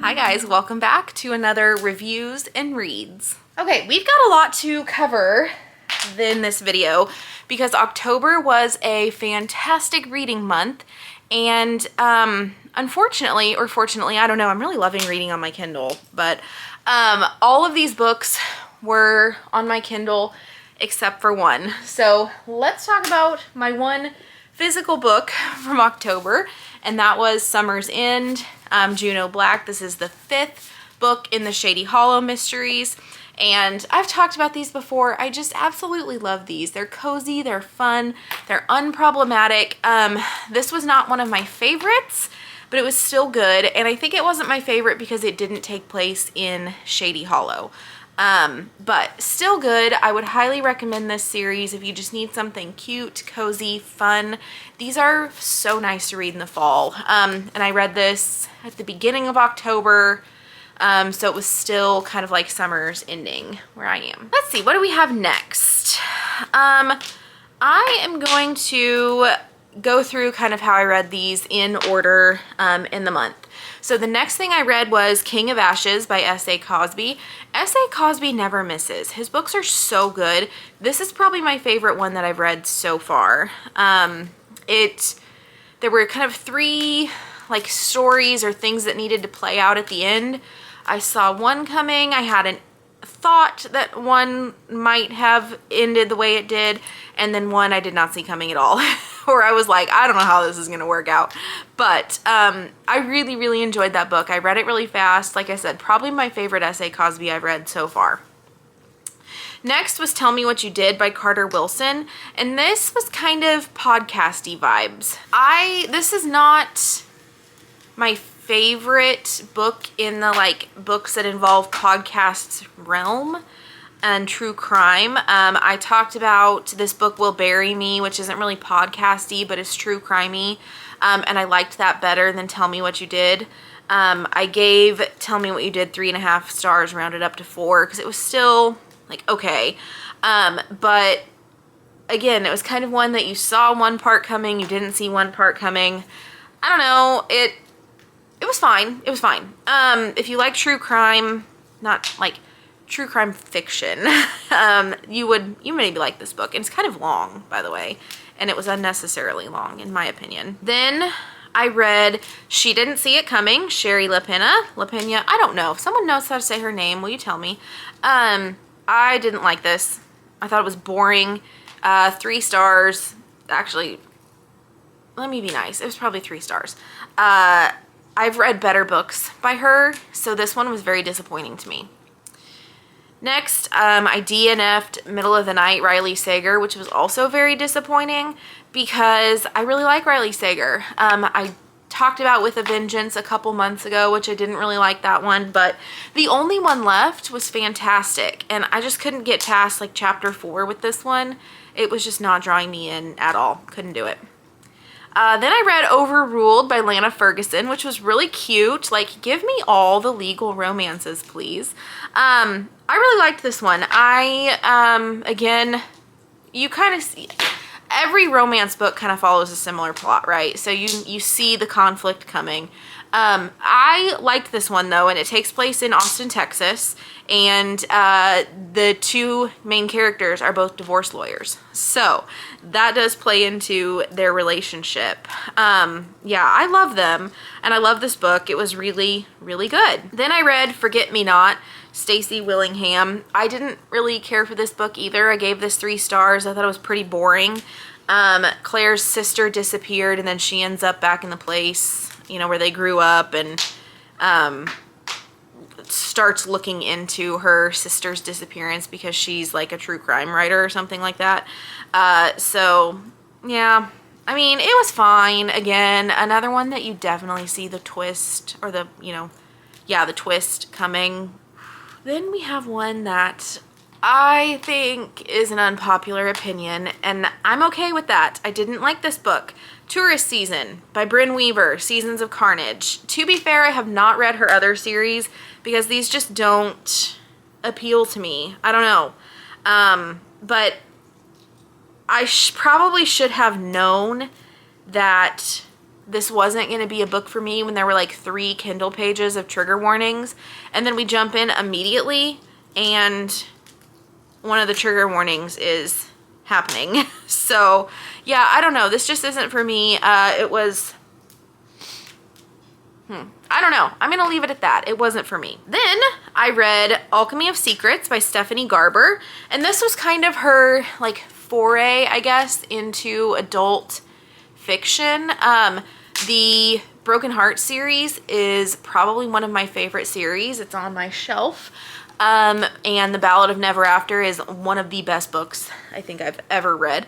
Hi guys, welcome back to another reviews and reads. Okay, we've got a lot to cover in this video because October was a fantastic reading month, and unfortunately, or fortunately, I don't know, I'm really loving reading on my Kindle, but all of these books were on my Kindle except for one. So let's talk about my one physical book from October, and that was Summer's End, Juno Black. This is the 5th book in the Shady Hollow mysteries, and I've talked about these before. I just absolutely love these. They're cozy, they're fun, they're unproblematic. This was not one of my favorites, but it was still good, and I think it wasn't my favorite because it didn't take place in Shady Hollow. But still good. I would highly recommend this series if you just need something cute, cozy, fun. These are so nice to read in the fall. And I read this at the beginning of October, so it was still kind of like summer's ending where I am. Let's see, what do we have next? I am going to go through kind of how I read these in order in the month. So the next thing I read was King of Ashes by S.A. Cosby. S.A. Cosby never misses. His books are so good. This is probably my favorite one that I've read so far. There were kind of 3 like stories or things that needed to play out at the end. I saw one coming. I had a thought that one might have ended the way it did, and then one I did not see coming at all. Or I was like, I don't know how this is going to work out. But I really, really enjoyed that book. I read it really fast. Like I said, probably my favorite S.A. Cosby I've read so far. Next was Tell Me What You Did by Carter Wilson. And this was kind of podcasty vibes. This is not my favorite book in the like books that involve podcasts realm and true crime. I talked about this book Will Bury Me, which isn't really podcasty, but it's true crimey, and I liked that better than Tell Me What You Did. I gave Tell Me What You Did 3.5 stars, rounded up to 4, because it was still like okay, but again, it was kind of one that you saw one part coming, you didn't see one part coming. I don't know, it was fine. It was fine. If you like true crime, not like true crime fiction, you maybe like this book. And it's kind of long, by the way, and it was unnecessarily long in my opinion. Then I read She Didn't See It Coming, Sherry LaPena. I don't know. If someone knows how to say her name, will you tell me? I didn't like this. I thought it was boring. 3 stars. Actually, let me be nice. It was probably 3 stars. I've read better books by her, so this one was very disappointing to me. Next, I DNF'd Middle of the Night, Riley Sager, which was also very disappointing because I really like Riley Sager. I talked about With a Vengeance a couple months ago, which I didn't really like that one, but the only one left was fantastic, and I just couldn't get past like chapter 4 with this one. It was just not drawing me in at all. Couldn't do it. Then I read Overruled by Lana Ferguson, which was really cute. Like, give me all the legal romances, please. I really liked this one. Again, you kind of see, every romance book kind of follows a similar plot, right? So you see the conflict coming. I liked this one though, and it takes place in Austin, Texas, and the 2 main characters are both divorce lawyers. So that does play into their relationship. Yeah, I love them, and I love this book. It was really, really good. Then I read Forget Me Not, Stacey Willingham. I didn't really care for this book either. I gave this 3 stars. I thought it was pretty boring. Claire's sister disappeared, and then she ends up back in the place, you know, where they grew up, and starts looking into her sister's disappearance because she's like a true crime writer or something like that. So yeah, I mean, it was fine. Again, another one that you definitely see the twist, or the twist coming. Then we have one that I think is an unpopular opinion, and I'm okay with that. I didn't like this book. Tourist Season by Brynn Weaver, Seasons of Carnage. To be fair, I have not read her other series because these just don't appeal to me. I don't know. But I probably should have known that this wasn't going to be a book for me when there were like 3 Kindle pages of trigger warnings. And then we jump in immediately and one of the trigger warnings is happening. So yeah, I don't know. This just isn't for me. It was, I don't know. I'm going to leave it at that. It wasn't for me. Then I read Alchemy of Secrets by Stephanie Garber. And this was kind of her like foray, I guess, into adult fiction. The Broken Heart series is probably one of my favorite series. It's on my shelf. And The Ballad of Never After is one of the best books I think I've ever read.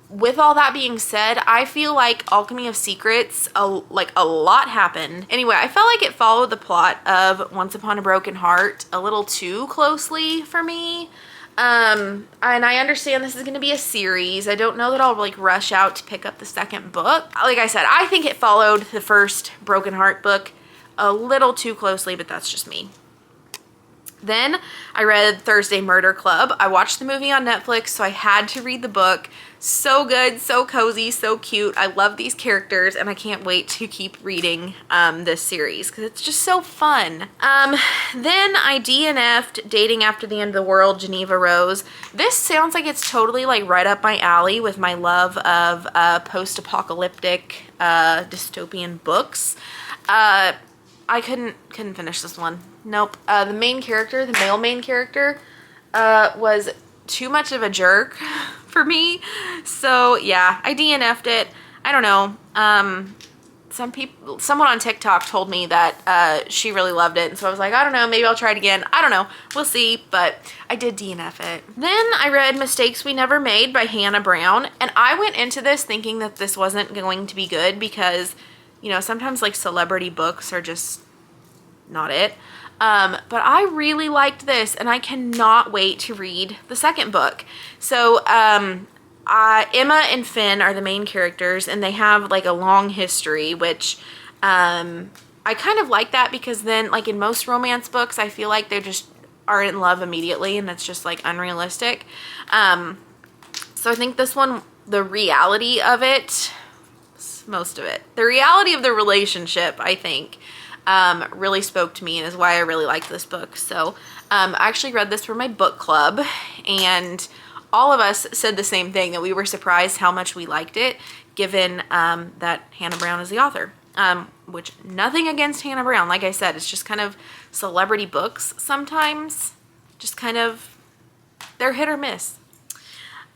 With all that being said, I feel like Alchemy of Secrets, a lot happened. Anyway, I felt like it followed the plot of Once Upon a Broken Heart a little too closely for me. And I understand this is going to be a series. I don't know that I'll like rush out to pick up the second book. Like I said, I think it followed the first Broken Heart book a little too closely, but that's just me. Then I read Thursday Murder Club. I watched the movie on Netflix, so I had to read the book. So good, so cozy, so cute. I love these characters, and I can't wait to keep reading this series because it's just so fun. Then I DNF'd Dating After the End of the World, Geneva Rose. This sounds like it's totally like right up my alley with my love of post-apocalyptic dystopian books. I couldn't finish this one. Nope. The main character, the male main character, was too much of a jerk for me. So yeah, I DNF'd it. I don't know. Someone on TikTok told me that she really loved it. And so I was like, I don't know, maybe I'll try it again. I don't know. We'll see. But I did DNF it. Then I read Mistakes We Never Made by Hannah Brown. And I went into this thinking that this wasn't going to be good because, you know, sometimes like celebrity books are just not it. But I really liked this and I cannot wait to read the second book. So, Emma and Finn are the main characters and they have like a long history, which, I kind of like that because then like in most romance books, I feel like they just are in love immediately and that's just like unrealistic. So I think this one, the reality of it, most of it, the reality of the relationship, I think, really spoke to me and is why I really liked this book. So I actually read this for my book club and all of us said the same thing, that we were surprised how much we liked it given that Hannah Brown is the author. Which nothing against Hannah Brown. Like I said, it's just kind of celebrity books sometimes. Just kind of, they're hit or miss.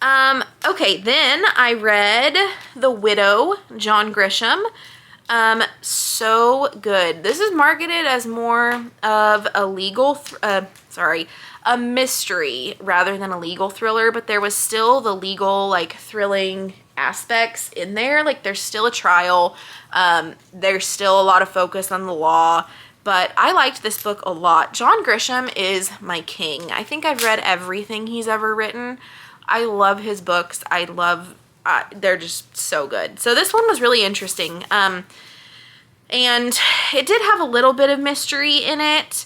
Okay, then I read The Widow, John Grisham. So good. This is marketed as more of a a mystery rather than a legal thriller, but there was still the legal, like, thrilling aspects in there. Like, there's still a trial. There's still a lot of focus on the law, but I liked this book a lot. John Grisham is my king. I think I've read everything he's ever written. I love his books. They're just so good. So this one was really interesting. And it did have a little bit of mystery in it.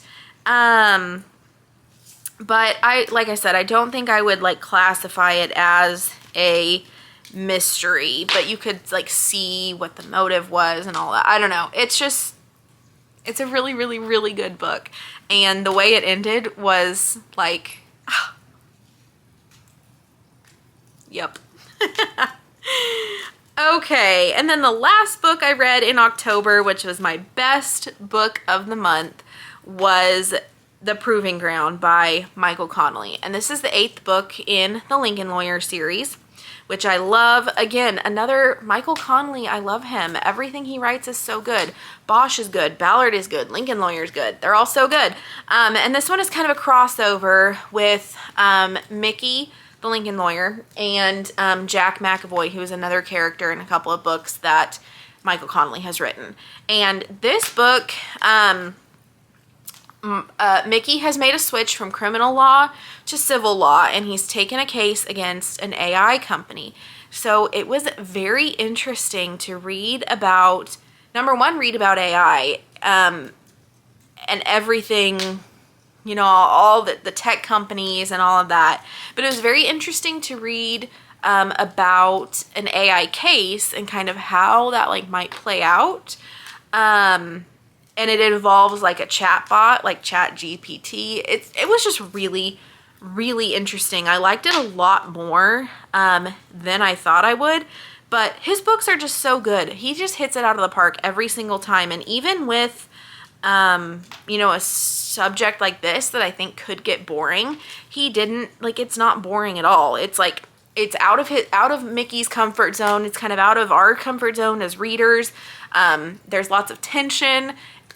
But like I said, I don't think I would like classify it as a mystery, but you could like see what the motive was and all that. I don't know. It's a really, really, really good book. And the way it ended was like, yep. Okay, and then the last book I read in October, which was my best book of the month, was The Proving Ground by Michael Connelly. And this is the 8th book in the Lincoln Lawyer series, which I love. Again, another Michael Connelly, I love him. Everything he writes is so good. Bosch is good, Ballard is good, Lincoln Lawyer is good. They're all so good. And this one is kind of a crossover with Mickey, the Lincoln Lawyer, and Jack McAvoy, who is another character in a couple of books that Michael Connelly has written. And this book, Mickey has made a switch from criminal law to civil law, and he's taken a case against an AI company. So it was very interesting to read about, number one, read about AI and everything, you know, all the tech companies and all of that. But it was very interesting to read about an AI case and kind of how that like might play out. And it involves like a chat bot, like Chat GPT. It was just really, really interesting. I liked it a lot more than I thought I would. But his books are just so good. He just hits it out of the park every single time. And even with, you know, a subject like this that I think could get boring, he didn't, like, it's not boring at all. It's like, it's out of Mickey's comfort zone. It's kind of out of our comfort zone as readers. There's lots of tension.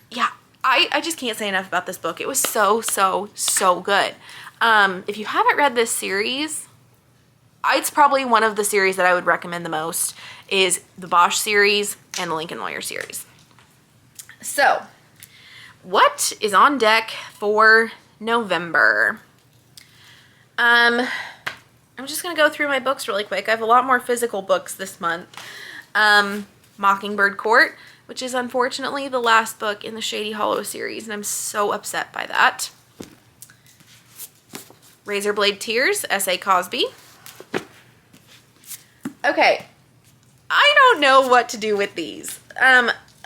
Yeah, I just can't say enough about this book. It was so, so, so good. If you haven't read this series, it's probably one of the series that I would recommend the most is the Bosch series and the Lincoln Lawyer series. So, what is on deck for November? I'm just going to go through my books really quick. I have a lot more physical books this month. Mockingbird Court, which is unfortunately the last book in the Shady Hollow series, and I'm so upset by that. Razorblade Tears, S.A. Cosby. Okay, I don't know what to do with these.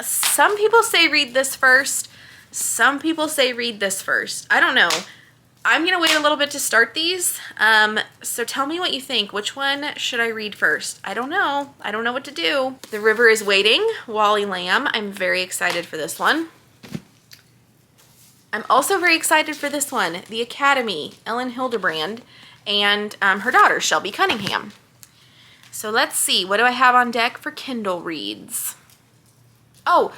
Some people say read this first. Some people say read this first. I don't know. I'm going to wait a little bit to start these. So tell me what you think. Which one should I read first? I don't know. I don't know what to do. The River is Waiting, Wally Lamb. I'm very excited for this one. I'm also very excited for this one. The Academy, Ellen Hildebrand, and her daughter, Shelby Cunningham. So let's see. What do I have on deck for Kindle reads? Oh,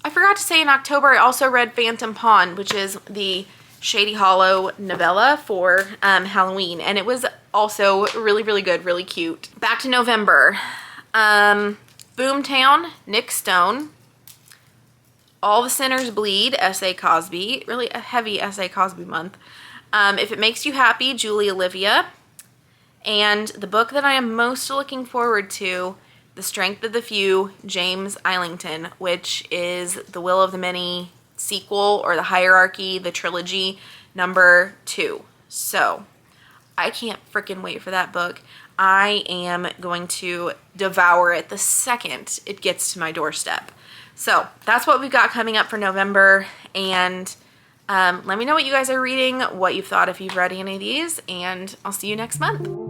I forgot to say in October I also read Phantom Pawn, which is the Shady Hollow novella for Halloween, and it was also really, really good, really cute. Back to November. Boomtown, Nick Stone. All the Sinners Bleed, S.A. Cosby. Really a heavy S.A. Cosby month. If It Makes You Happy, Julie Olivia. And the book that I am most looking forward to, The Strength of the Few, James Islington, which is The Will of the Many sequel, or the hierarchy, the trilogy number 2. So I can't freaking wait for that book. I am going to devour it the second it gets to my doorstep. So that's what we've got coming up for November, and let me know what you guys are reading, what you've thought if you've read any of these, and I'll see you next month.